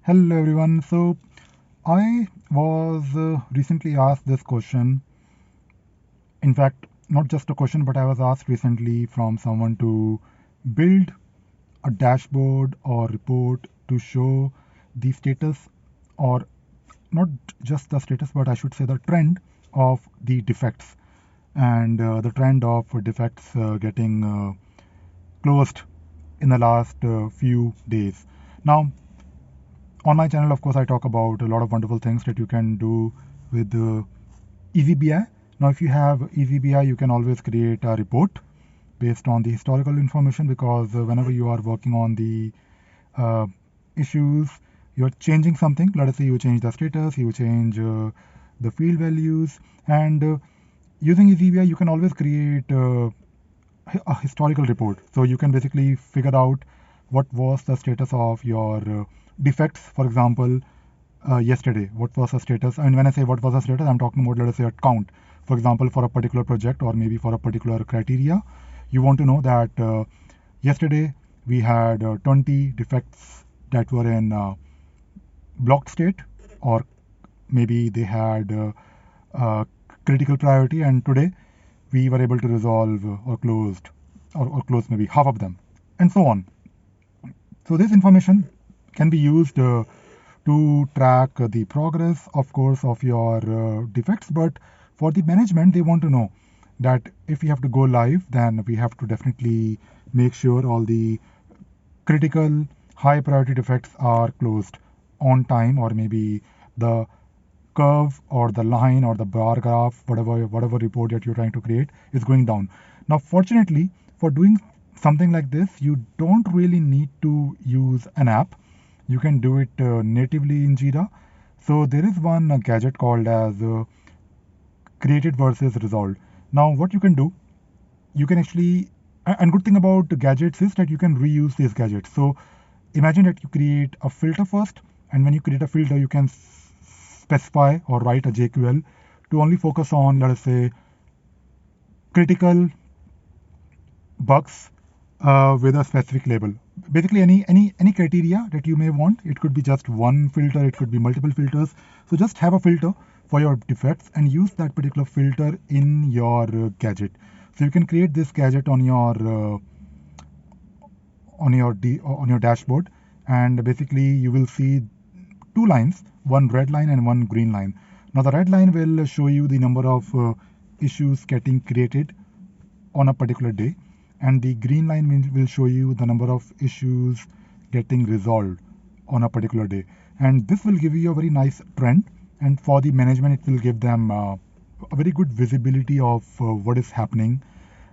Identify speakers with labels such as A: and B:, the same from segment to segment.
A: Hello everyone. So I was recently asked this question. In fact, not just a question, but I was asked recently from someone to build a dashboard or report to show the status, or not just the status, but I should say the trend of the defects and the trend of defects getting closed in the last few days. Now, on my channel, of course, I talk about a lot of wonderful things that you can do with EasyBI. Now, if you have EasyBI, you can always create a report based on the historical information, because whenever you are working on the uh, issues, you're changing something. Let us say you change the status, you change the field values, and using EasyBI, you can always create a historical report. So you can basically figure out what was the status of your defects, for example, yesterday. What was the status? And when I say what was the status, I'm talking about, let us say, a count. For example, for a particular project or maybe for a particular criteria, you want to know that yesterday we had 20 defects that were in blocked state, or maybe they had critical priority, and today we were able to resolve or close maybe half of them, and so on. So this information can be used to track the progress, of course, of your defects. But for the management, they want to know that if we have to go live, then we have to definitely make sure all the critical high priority defects are closed on time, or maybe the curve or the line or the bar graph, whatever report that you're trying to create, is going down. Now, fortunately, for doing something like this, you don't really need to use an app. You can do it natively in Jira. So there is one gadget called as created versus resolved. Now, what you can do, you can actually, and good thing about the gadgets is that you can reuse these gadgets. So imagine that you create a filter first, and when you create a filter, you can specify or write a JQL to only focus on, let us say, critical bugs with a specific label. Basically, any criteria that you may want. It could be just one filter, it could be multiple filters. So just have a filter for your defects and use that particular filter in your gadget. So you can create this gadget on your on your dashboard, and basically you will see two lines, one red line and one green line. Now the red line will show you the number of issues getting created on a particular day, and the green line will show you the number of issues getting resolved on a particular day. And this will give you a very nice trend, and for the management it will give them a very good visibility of what is happening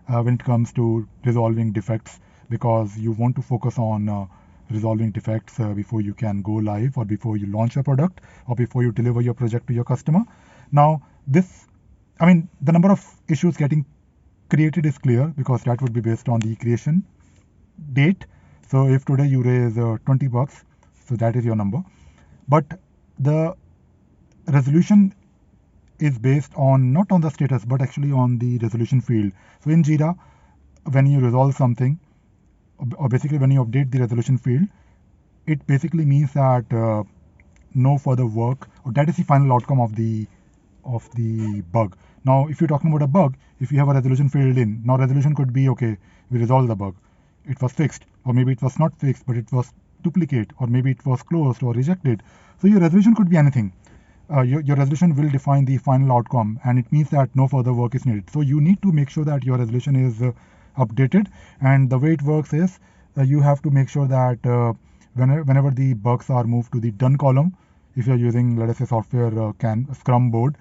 A: when it comes to resolving defects, because you want to focus on resolving defects before you can go live, or before you launch a product, or before you deliver your project to your customer. Now, the number of issues getting created is clear, because that would be based on the creation date. So if today you raise 20 bucks, so that is your number. But the resolution is based on not on the status, but actually on the resolution field. So in Jira, when you resolve something, or basically when you update the resolution field, it basically means that no further work, or that is the final outcome of the bug. Now, if you're talking about a bug, if you have a resolution field in, now resolution could be, okay, we resolved the bug, it was fixed, or maybe it was not fixed, but it was duplicate, or maybe it was closed or rejected. So your resolution could be anything. Your resolution will define the final outcome, and it means that no further work is needed. So you need to make sure that your resolution is updated. And the way it works is you have to make sure that whenever the bugs are moved to the done column, if you're using, let us say, software Scrum board,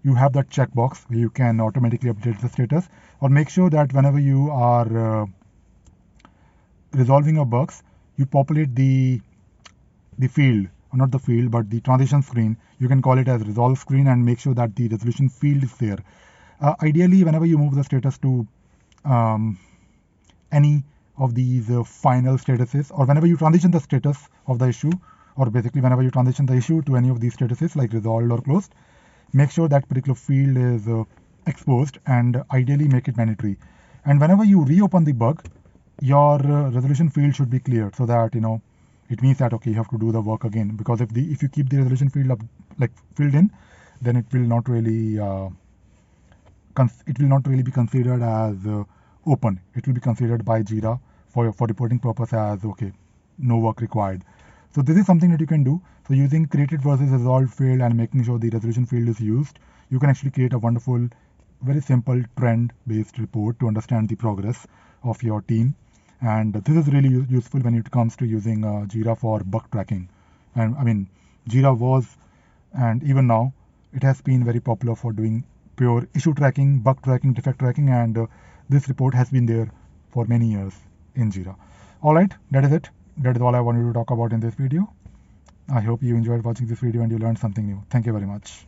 A: you have that checkbox where you can automatically update the status, or make sure that whenever you are resolving your bugs, you populate the field, or not the field, but the transition screen. You can call it as resolve screen, and make sure that the resolution field is there. Ideally, whenever you move the status to any of these final statuses, or whenever you transition the status of the issue, or basically whenever you transition the issue to any of these statuses like resolved or closed, make sure that particular field is exposed, and ideally make it mandatory. And whenever you reopen the bug, your resolution field should be cleared, so that it means that okay, you have to do the work again, because if you keep the resolution field up filled in, then it will not really be considered as open. It will be considered by Jira for reporting purpose as okay, no work required. So this is something that you can do. So using created versus resolved field and making sure the resolution field is used, you can actually create a wonderful, very simple trend-based report to understand the progress of your team. And this is really useful when it comes to using Jira for bug tracking. And I mean, Jira was, and even now, it has been very popular for doing pure issue tracking, bug tracking, defect tracking, and this report has been there for many years in Jira. All right, that is it. That is all I wanted to talk about in this video. I hope you enjoyed watching this video and you learned something new. Thank you very much.